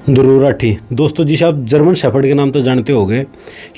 ध्रुव राठी। दोस्तों जी आप German shepherd के नाम तो जानते होंगे।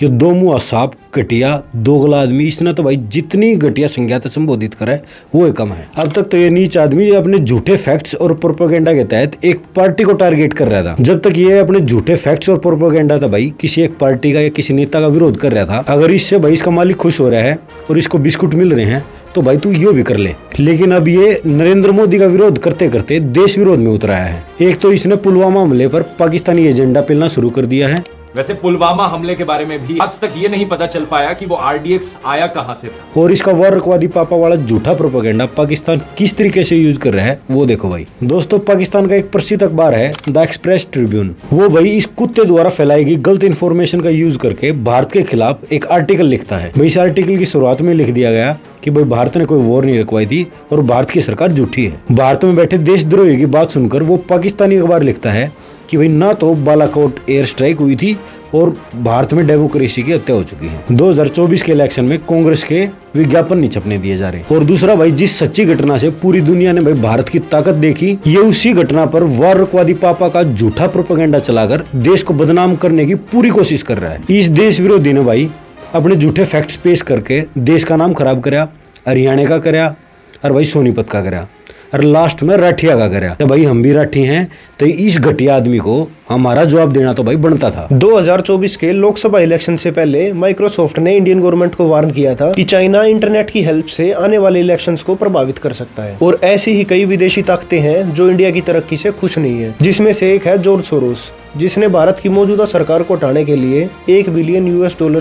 ये दो मुंह सांप, घटिया, दोगला आदमी, इसने तो भाई जितनी घटिया संज्ञा से संबोधित करा है वो ही कम है। अब तक तो ये नीच आदमी अपने झूठे फैक्ट्स और प्रोपेगेंडा के तहत एक पार्टी को टारगेट कर रहा था। जब तक ये अपने झूठे फैक्ट्स और प्रोपेगेंडा था भाई किसी एक पार्टी का या किसी नेता का विरोध कर रहा था, अगर इससे भाई इसका मालिक खुश हो रहा है और इसको बिस्कुट मिल रहे हैं तो भाई तू यो भी कर ले। लेकिन अब ये नरेंद्र मोदी का विरोध करते करते देश विरोध में उतरा है। एक तो इसने पुलवामा हमले पर पाकिस्तानी एजेंडा पेलना शुरू कर दिया है। वैसे पुलवामा हमले के बारे में भी आज तक ये नहीं पता चल पाया कि वो आरडीएक्स आया कहां से था। और इसका वारकवादी पापा वाला झूठा प्रोपेगेंडा पाकिस्तान किस तरीके से यूज कर रहा है वो देखो भाई। दोस्तों पाकिस्तान का एक प्रसिद्ध अखबार है द एक्सप्रेस ट्रिब्यून। वो भाई इस कुत्ते द्वारा फैलाई गई गलत इन्फॉर्मेशन का यूज करके भारत के खिलाफ एक आर्टिकल लिखता है। भाई इस आर्टिकल की शुरुआत में लिख दिया गया कि भाई भारत ने कोई वॉर नहीं रखवाई थी और भारत की सरकार झूठी है। भारत में बैठे देशद्रोही की बात सुनकर वो पाकिस्तानी अखबार लिखता है कि भाई ना तो बालाकोट एयर स्ट्राइक हुई थी और भारत में डेमोक्रेसी की हत्या हो चुकी है। 2024 के इलेक्शन में कांग्रेस के विज्ञापन नहीं छपने दिए जा रहे। और दूसरा भाई जिस सच्ची घटना से पूरी दुनिया ने भाई भारत की ताकत देखी, ये उसी घटना पर वारकवादी पापा का झूठा प्रोपेगेंडा चलाकर देश को बदनाम करने की पूरी कोशिश कर रहा है। इस देश विरोधी ने भाई अपने झूठे फैक्ट्स पेश करके देश का नाम खराब कराया, हरियाणा का कराया और भाई सोनीपत का कराया और लास्ट में राठिया का कराया। तो भाई हम भी राठी हैं तो इस घटिया आदमी को हमारा जवाब देना तो भाई बनता था। 2024 के लोकसभा इलेक्शन से पहले माइक्रोसॉफ्ट ने इंडियन गवर्नमेंट को वार्न किया था कि चाइना इंटरनेट की हेल्प से आने वाले इलेक्शंस को प्रभावित कर सकता है। और ऐसी ही कई विदेशी ताकतें हैं जो इंडिया की तरक्की से खुश नहीं है, जिसमें से एक है जॉर्ज सोरोस, जिसने भारत की मौजूदा सरकार को हटाने के लिए $1 बिलियन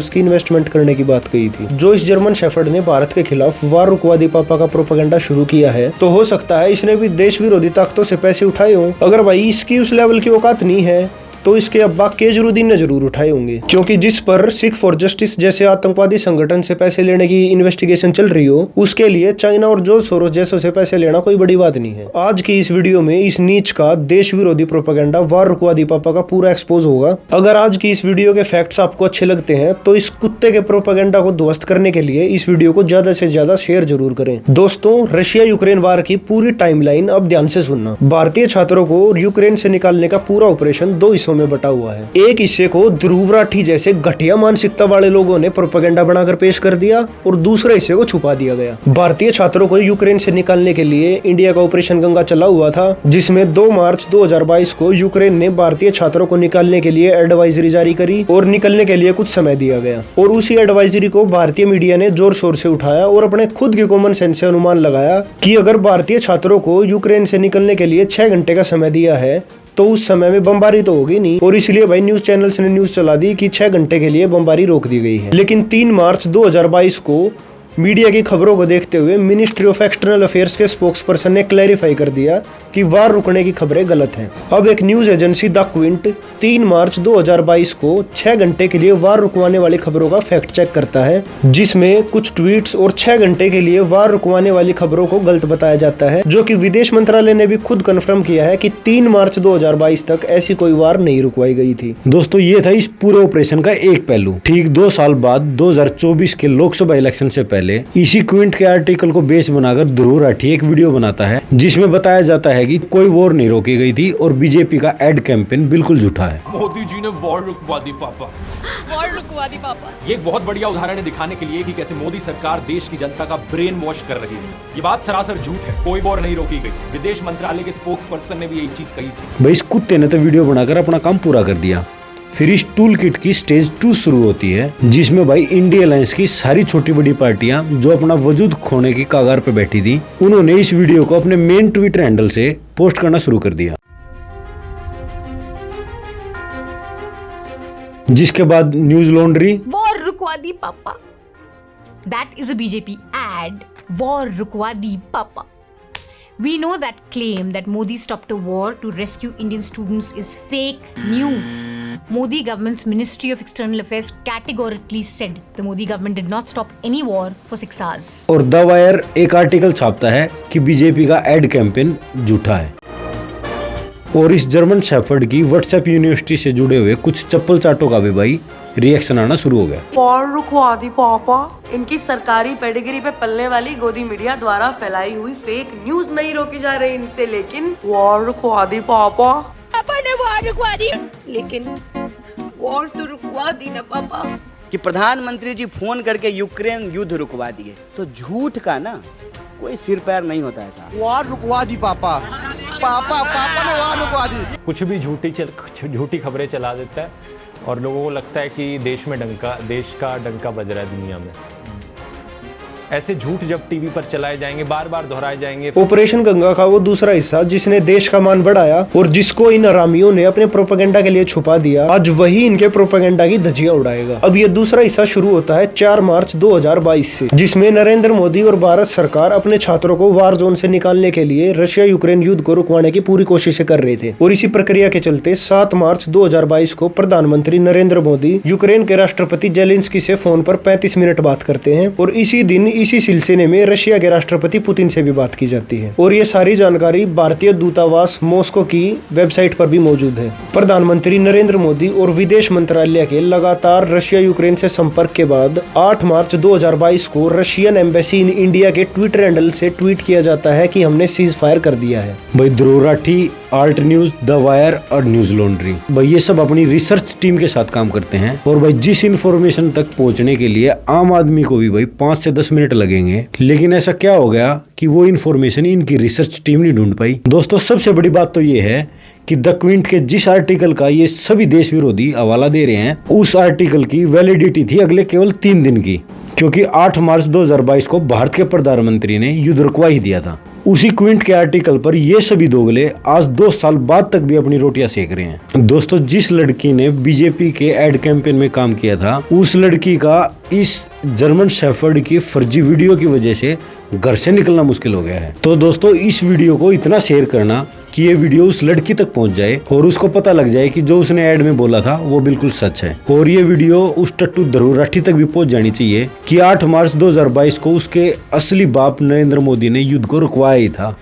की इन्वेस्टमेंट करने की बात कही थी। जो इस जर्मन शेफर्ड ने भारत के खिलाफ वारकवादी पापा का प्रोपेगेंडा शुरू किया है, तो हो सकता है इसने भी देश विरोधी ताकतों से पैसे उठाए हों। अगर भाई इसकी उस लेवल की औकात नहीं है तो इसके अब्बा केजरुद्दीन ने जरूर उठाए होंगे, क्योंकि जिस पर सिख फॉर जस्टिस जैसे आतंकवादी संगठन से पैसे लेने की इन्वेस्टिगेशन चल रही हो, उसके लिए चाइना और जॉर्ज सोरोस जैसों से पैसे लेना कोई बड़ी बात नहीं है। आज की इस वीडियो में इस नीच का देश विरोधी प्रोपेगेंडा वारकवादी पापा का पूरा एक्सपोज होगा। अगर आज की इस वीडियो के फैक्ट्स आपको अच्छे लगते हैं तो इस कुत्ते के प्रोपेगेंडा को ध्वस्त करने के लिए इस वीडियो को ज्यादा से ज्यादा शेयर जरूर करें। दोस्तों रशिया यूक्रेन वार की पूरी टाइमलाइन अब ध्यान से सुनना। भारतीय छात्रों को यूक्रेन से निकालने का पूरा ऑपरेशन 2 हिस्सों में बटा हुआ है। एक हिस्से को ध्रुव राठी जैसे घटिया मानसिकता वाले लोगों ने प्रोपेगेंडा बनाकर पेश कर दिया और दूसरे हिस्से को छुपा दिया गया। भारतीय छात्रों को यूक्रेन से निकालने के लिए इंडिया का ऑपरेशन गंगा चला हुआ था, जिसमें 2 मार्च 2022 को यूक्रेन ने भारतीय छात्रों को निकालने के लिए एडवाइजरी जारी करी और निकलने के लिए कुछ समय दिया गया। और उसी एडवाइजरी को भारतीय मीडिया ने जोर शोर से उठाया और अपने खुद के कॉमन सेंस से अनुमान लगाया कि अगर भारतीय छात्रों को यूक्रेन से निकलने के लिए 6 घंटे का समय दिया है तो उस समय में बमबारी तो होगी नहीं। और इसलिए भाई न्यूज चैनल्स ने न्यूज चला दी कि 6 घंटे के लिए बमबारी रोक दी गई है। लेकिन 3 मार्च 2022 को मीडिया की खबरों को देखते हुए मिनिस्ट्री ऑफ एक्सटर्नल अफेयर्स के स्पोक्सपर्सन ने क्लैरिफाई कर दिया कि वार रुकने की खबरें गलत हैं। अब एक न्यूज एजेंसी द क्विंट 3 मार्च 2022 को 6 घंटे के लिए वार रुकवाने वाली खबरों का फैक्ट चेक करता है, जिसमें कुछ ट्वीट्स और 6 घंटे के लिए वार रुकवाने वाली खबरों को गलत बताया जाता है, जो कि विदेश मंत्रालय ने भी खुद कंफर्म किया है कि 3 मार्च 2022 तक ऐसी कोई वार नहीं रुकवाई गई थी। दोस्तों ये था इस पूरे ऑपरेशन का एक पहलू। ठीक 2 साल बाद 2024 के लोकसभा इलेक्शन से पहले इसी क्विंट के आर्टिकल को बेस बनाकर ध्रुव राठी एक वीडियो बनाता है जिसमें बताया जाता है कि कोई वॉर नहीं रोकी गई थी और बीजेपी का एड कैंपेन बिल्कुल झूठा है। मोदी जी ने वॉर रुकवादी पापा ये एक बहुत बढ़िया उदाहरण है दिखाने के लिए कि कैसे मोदी सरकार देश की जनता का ब्रेन वॉश कर रही है। ये बात सरासर झूठ है, कोई वॉर नहीं रोकी गई। विदेश मंत्रालय के स्पोक्सपर्सन ने भी यही चीज कही थी। भाई इस कुत्ते ने तो वीडियो बनाकर अपना काम पूरा कर दिया। फिर इस टूल किट की स्टेज 2 शुरू होती है, जिसमें भाई इंडिया अलायंस की सारी छोटी बड़ी पार्टियां जो अपना वजूद खोने की कगार पे बैठी थी, उन्होंने इस वीडियो को अपने मेन ट्विटर हैंडल से पोस्ट करना शुरू कर दिया। जिसके बाद न्यूज लॉन्ड्री वॉर रुकवादी पापा, that is a BJP ad, war रुकवादी पापा. We know that claim that Modi stopped a war to rescue Indian students is fake news. Modi government's Ministry of External Affairs categorically said the Modi government did not stop any war for 6 hours. और the wire एक article छापता है कि BJP का ad campaign झूठा है। और इस German shepherd की व्हाट्सएप यूनिवर्सिटी से जुड़े हुए कुछ चप्पल चाटों का भी भाई रिएक्शन आना शुरू हो गया। वॉर रुकवादी पापा, इनकी सरकारी पेडिग्री पे पलने वाली गोदी मीडिया द्वारा फैलाई हुई फेक न्यूज नहीं रोकी जा रही इनसे, लेकिन वॉर रुकवादी पापा पापा ने वॉर रुकवा दी, लेकिन वॉर तो रुकवा दी ना पापा। कि प्रधानमंत्री जी फोन करके यूक्रेन युद्ध रुकवा दिए, तो झूठ का ना कोई सिर पैर नहीं होता है साहब। वॉर रुकवा दी पापा, पापा ने वॉर रुकवा दी। कुछ भी झूठी खबरें चला देता है और लोगों को लगता है कि देश का डंका बज रहा है दुनिया में। ऐसे झूठ जब टीवी पर चलाए जाएंगे, बार बार दोहराए जाएंगे। ऑपरेशन गंगा का वो दूसरा हिस्सा जिसने देश का मान बढ़ाया और जिसको इन हरामियों ने अपने प्रोपेगेंडा के लिए छुपा दिया, आज वही इनके प्रोपेगेंडा की धज्जियां उड़ाएगा। अब ये दूसरा हिस्सा शुरू होता है 4 मार्च 2022 से, जिसमें नरेंद्र मोदी और भारत सरकार अपने छात्रों को वार जोन से निकालने के लिए रशिया यूक्रेन युद्ध को रुकवाने की पूरी कोशिशें कर रहे थे। और इसी प्रक्रिया के चलते 7 मार्च 2022 को प्रधानमंत्री नरेंद्र मोदी यूक्रेन के राष्ट्रपति जेलेंस्की से फोन पर 35 मिनट बात करते हैं और इसी दिन इसी सिलसिले में रशिया के राष्ट्रपति पुतिन से भी बात की जाती है। और ये सारी जानकारी भारतीय दूतावास मॉस्को की वेबसाइट पर भी मौजूद है। प्रधानमंत्री नरेंद्र मोदी और विदेश मंत्रालय के लगातार रशिया यूक्रेन से संपर्क के बाद 8 मार्च 2022 को रशियन एम्बेसी इन इंडिया के ट्विटर हैंडल से ट्वीट किया जाता है कि हमने सीज फायर कर दिया है। भाई Dhruv Rathee, Alt News, the Wire और न्यूज लॉन्ड्री, भाई ये सब अपनी रिसर्च टीम के साथ काम करते हैं। और भाई जिस इन्फॉर्मेशन तक पहुंचने के लिए आम आदमी को भी भाई 5 से 10 मिनट लगेंगे, लेकिन ऐसा क्या हो गया कि वो इन्फॉर्मेशन इनकी रिसर्च टीम नहीं ढूंढ पाई। दोस्तों सबसे बड़ी बात तो ये है कि द क्विंट के जिस आर्टिकल का ये सभी देश विरोधी हवाला दे रहे हैं, उस आर्टिकल की वैलिडिटी थी अगले केवल 3 दिन की, क्योंकि 8 मार्च 2022 को भारत के प्रधानमंत्री ने युद्ध रुकवा ही दिया था। उसी क्विंट के आर्टिकल पर ये सभी दोगले आज 2 साल बाद तक भी अपनी रोटियां सेक रहे हैं। दोस्तों जिस लड़की ने बीजेपी के एड कैंपेन में काम किया था, उस लड़की का इस जर्मन शेफर्ड की फर्जी वीडियो की वजह से घर से निकलना मुश्किल हो गया है। तो दोस्तों इस वीडियो को इतना शेयर करना कि ये वीडियो उस लड़की तक पहुंच जाए और उसको पता लग जाए कि जो उसने ऐड में बोला था वो बिल्कुल सच है। और ये वीडियो उस टट्टू ध्रुव राठी तक भी पहुंच जानी चाहिए कि 8 मार्च 2022 को उसके असली बाप नरेंद्र मोदी ने युद्ध को रुकवाया ही था।